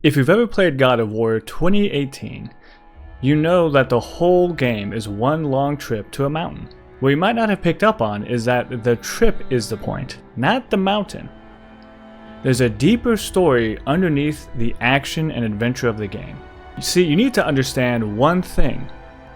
If you've ever played God of War 2018, you know that the whole game is one long trip to a mountain. What you might not have picked up on is that the trip is the point, not the mountain. There's a deeper story underneath the action and adventure of the game. You see, you need to understand one thing.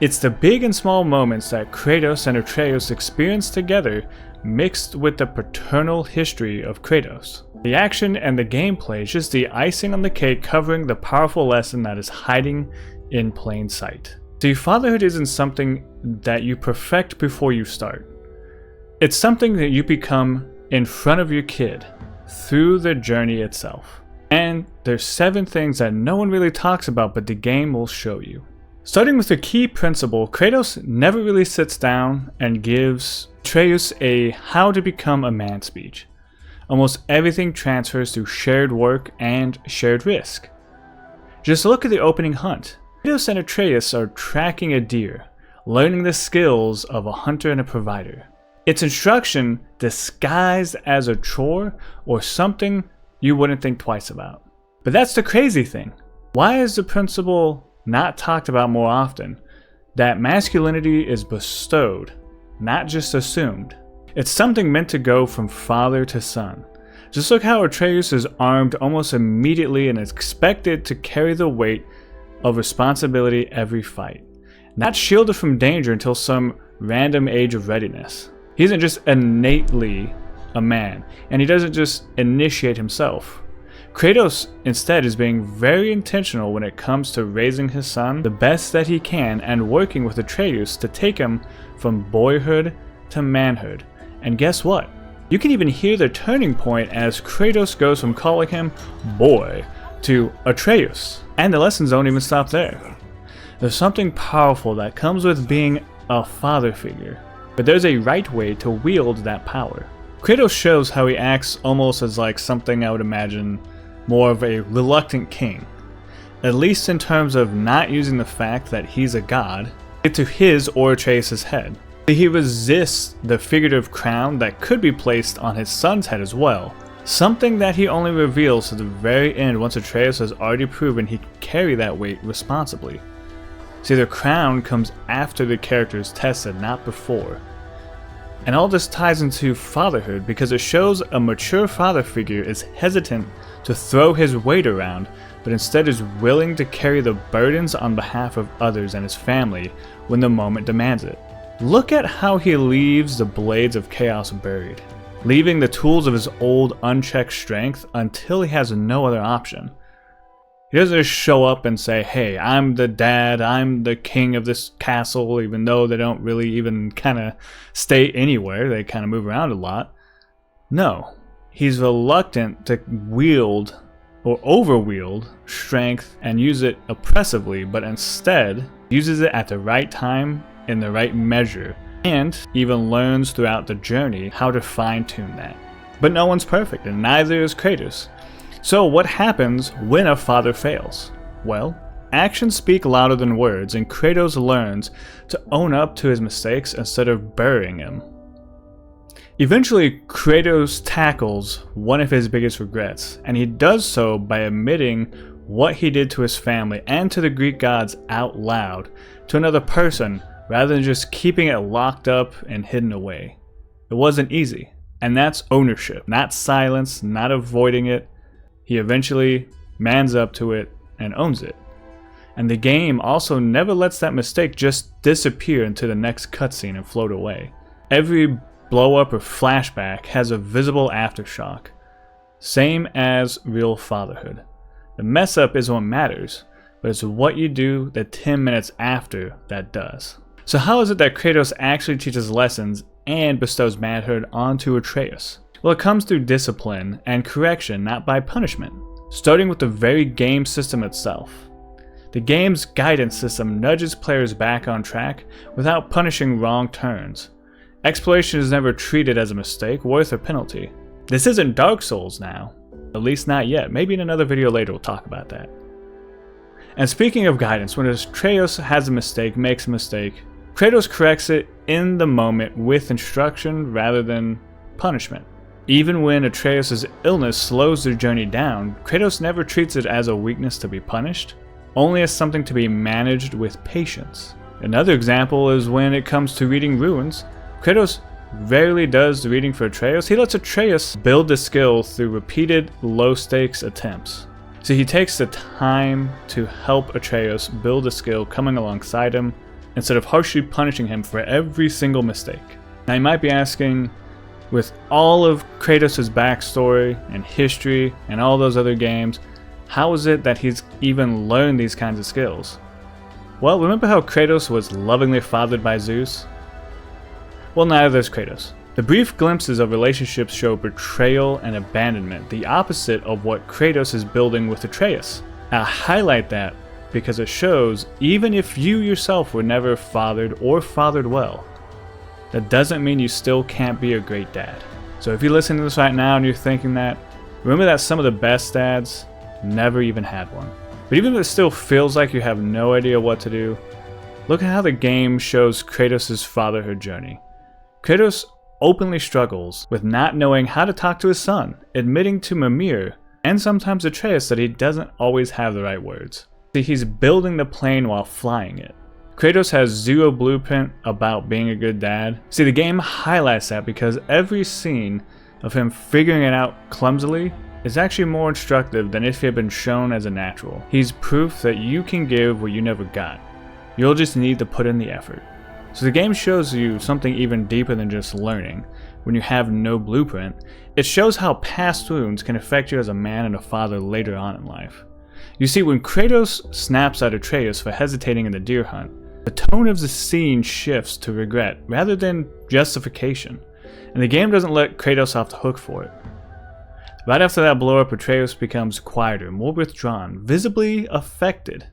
It's the big and small moments that Kratos and Atreus experience together mixed with the paternal history of Kratos. The action and the gameplay is just the icing on the cake, covering the powerful lesson that is hiding in plain sight. See, fatherhood isn't something that you perfect before you start. It's something that you become in front of your kid through the journey itself. And there's 7 things that no one really talks about, but the game will show you. Starting with the key principle, Kratos never really sits down and gives Atreus a how to become a man speech. Almost everything transfers through shared work and shared risk. Just look at the opening hunt. Kratos and Atreus are tracking a deer, learning the skills of a hunter and a provider. It's instruction disguised as a chore or something you wouldn't think twice about. But that's the crazy thing. Why is the principle not talked about more often? That masculinity is bestowed, not just assumed. It's something meant to go from father to son. Just look how Atreus is armed almost immediately and is expected to carry the weight of responsibility every fight. Not shielded from danger until some random age of readiness. He isn't just innately a man, and he doesn't just initiate himself. Kratos instead is being very intentional when it comes to raising his son the best that he can and working with Atreus to take him from boyhood to manhood. And guess what? You can even hear the turning point as Kratos goes from calling him boy to Atreus. And the lessons don't even stop there. There's something powerful that comes with being a father figure, but there's a right way to wield that power. Kratos shows how he acts almost as like something I would imagine more of a reluctant king, at least in terms of not using the fact that he's a god to his or Atreus' head. He resists the figurative crown that could be placed on his son's head as well, something that he only reveals to the very end once Atreus has already proven he can carry that weight responsibly. See, the crown comes after the character is tested, not before. And all this ties into fatherhood because it shows a mature father figure is hesitant to throw his weight around, but instead is willing to carry the burdens on behalf of others and his family when the moment demands it. Look at how he leaves the blades of chaos buried, leaving the tools of his old unchecked strength until he has no other option. He doesn't just show up and say, hey, I'm the dad, I'm the king of this castle, even though they don't really even kind of stay anywhere, they kind of move around a lot. No, he's reluctant to wield or overwield strength and use it oppressively, but instead uses it at the right time in the right measure, and even learns throughout the journey how to fine-tune that. But no one's perfect, and neither is Kratos. So what happens when a father fails? Well, actions speak louder than words, and Kratos learns to own up to his mistakes instead of burying them. Eventually, Kratos tackles one of his biggest regrets, and he does so by admitting what he did to his family and to the Greek gods out loud to another person, rather than just keeping it locked up and hidden away. It wasn't easy, and that's ownership, not silence, not avoiding it. He eventually mans up to it and owns it. And the game also never lets that mistake just disappear into the next cutscene and float away. Every blow up or flashback has a visible aftershock, same as real fatherhood. The mess up is what matters, but it's what you do the 10 minutes after that does. So how is it that Kratos actually teaches lessons and bestows manhood onto Atreus? Well, it comes through discipline and correction, not by punishment, starting with the very game system itself. The game's guidance system nudges players back on track without punishing wrong turns. Exploration is never treated as a mistake worth a penalty. This isn't Dark Souls now, at least not yet. Maybe in another video later we'll talk about that. And speaking of guidance, when Atreus has a mistake, makes a mistake, Kratos corrects it in the moment with instruction rather than punishment. Even when Atreus' illness slows their journey down, Kratos never treats it as a weakness to be punished, only as something to be managed with patience. Another example is when it comes to reading runes. Kratos rarely does the reading for Atreus. He lets Atreus build the skill through repeated low-stakes attempts. So he takes the time to help Atreus build a skill coming alongside him, instead of harshly punishing him for every single mistake. Now you might be asking, with all of Kratos' backstory and history and all those other games, how is it that he's even learned these kinds of skills? Well, remember how Kratos was lovingly fathered by Zeus? Well, neither does Kratos. The brief glimpses of relationships show betrayal and abandonment, the opposite of what Kratos is building with Atreus. I highlight that because it shows even if you yourself were never fathered or fathered well, that doesn't mean you still can't be a great dad. So if you're listening to this right now and you're thinking that, remember that some of the best dads never even had one. But even if it still feels like you have no idea what to do, look at how the game shows Kratos' fatherhood journey. Kratos openly struggles with not knowing how to talk to his son, admitting to Mimir and sometimes Atreus that he doesn't always have the right words. See, he's building the plane while flying it. Kratos has zero blueprint about being a good dad. See, the game highlights that because every scene of him figuring it out clumsily is actually more instructive than if he had been shown as a natural. He's proof that you can give what you never got. You'll just need to put in the effort. So the game shows you something even deeper than just learning. When you have no blueprint, it shows how past wounds can affect you as a man and a father later on in life. You see, when Kratos snaps at Atreus for hesitating in the deer hunt, the tone of the scene shifts to regret rather than justification, and the game doesn't let Kratos off the hook for it. Right after that blow-up, Atreus becomes quieter, more withdrawn, visibly affected.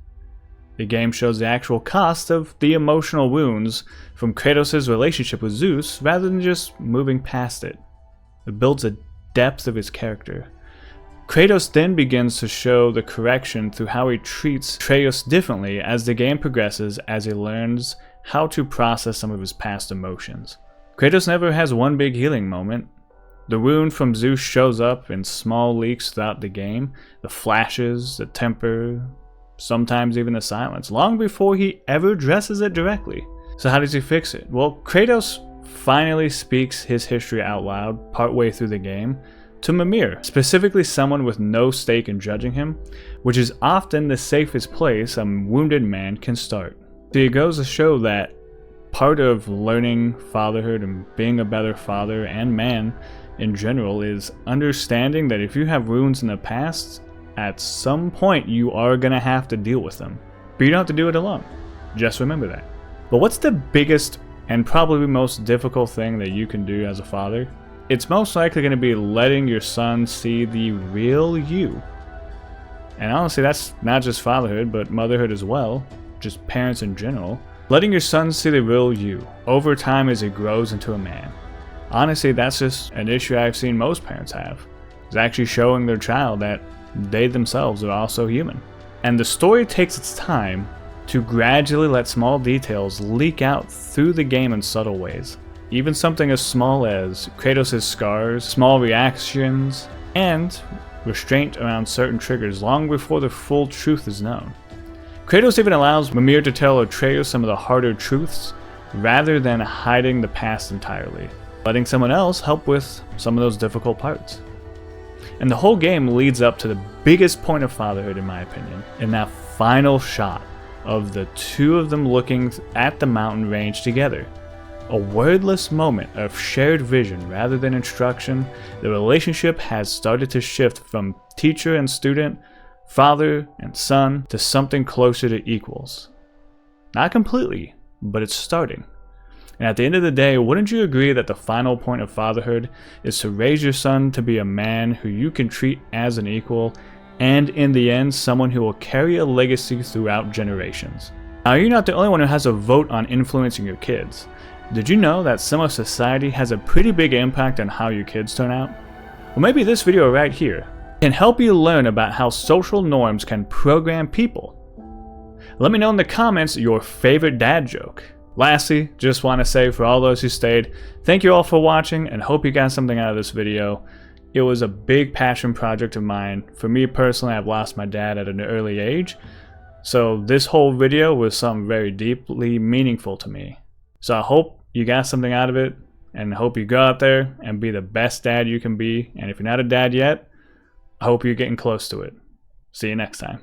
The game shows the actual cost of the emotional wounds from Kratos' relationship with Zeus rather than just moving past it. It builds a depth of his character. Kratos then begins to show the correction through how he treats Atreus differently as the game progresses, as he learns how to process some of his past emotions. Kratos never has one big healing moment. The wound from Zeus shows up in small leaks throughout the game, the flashes, the temper, sometimes even the silence, long before he ever addresses it directly. So how does he fix it? Well, Kratos finally speaks his history out loud partway through the game to Mimir, specifically someone with no stake in judging him, which is often the safest place a wounded man can start. So it goes to show that part of learning fatherhood and being a better father and man in general is understanding that if you have wounds in the past, at some point you are going to have to deal with them. But you don't have to do it alone. Just remember that. But what's the biggest and probably most difficult thing that you can do as a father? It's most likely going to be letting your son see the real you. And honestly, that's not just fatherhood, but motherhood as well. Just parents in general. Letting your son see the real you over time as he grows into a man. Honestly, that's just an issue I've seen most parents have. It's actually showing their child that they themselves are also human. And the story takes its time to gradually let small details leak out through the game in subtle ways. Even something as small as Kratos' scars, small reactions, and restraint around certain triggers long before the full truth is known. Kratos even allows Mimir to tell Atreus some of the harder truths rather than hiding the past entirely, letting someone else help with some of those difficult parts. And the whole game leads up to the biggest point of fatherhood, in my opinion, in that final shot of the two of them looking at the mountain range together. A wordless moment of shared vision rather than instruction. The relationship has started to shift from teacher and student, father and son, to something closer to equals. Not completely, but it's starting. And at the end of the day, wouldn't you agree that the final point of fatherhood is to raise your son to be a man who you can treat as an equal, and in the end, someone who will carry a legacy throughout generations? Now, you're not the only one who has a vote on influencing your kids. Did you know that some of society has a pretty big impact on how your kids turn out? Well, maybe this video right here can help you learn about how social norms can program people. Let me know in the comments your favorite dad joke. Lastly, just want to say for all those who stayed, thank you all for watching and hope you got something out of this video. It was a big passion project of mine. For me personally, I've lost my dad at an early age, so this whole video was something very deeply meaningful to me. So I hope you got something out of it, and I hope you go out there and be the best dad you can be. And if you're not a dad yet, I hope you're getting close to it. See you next time.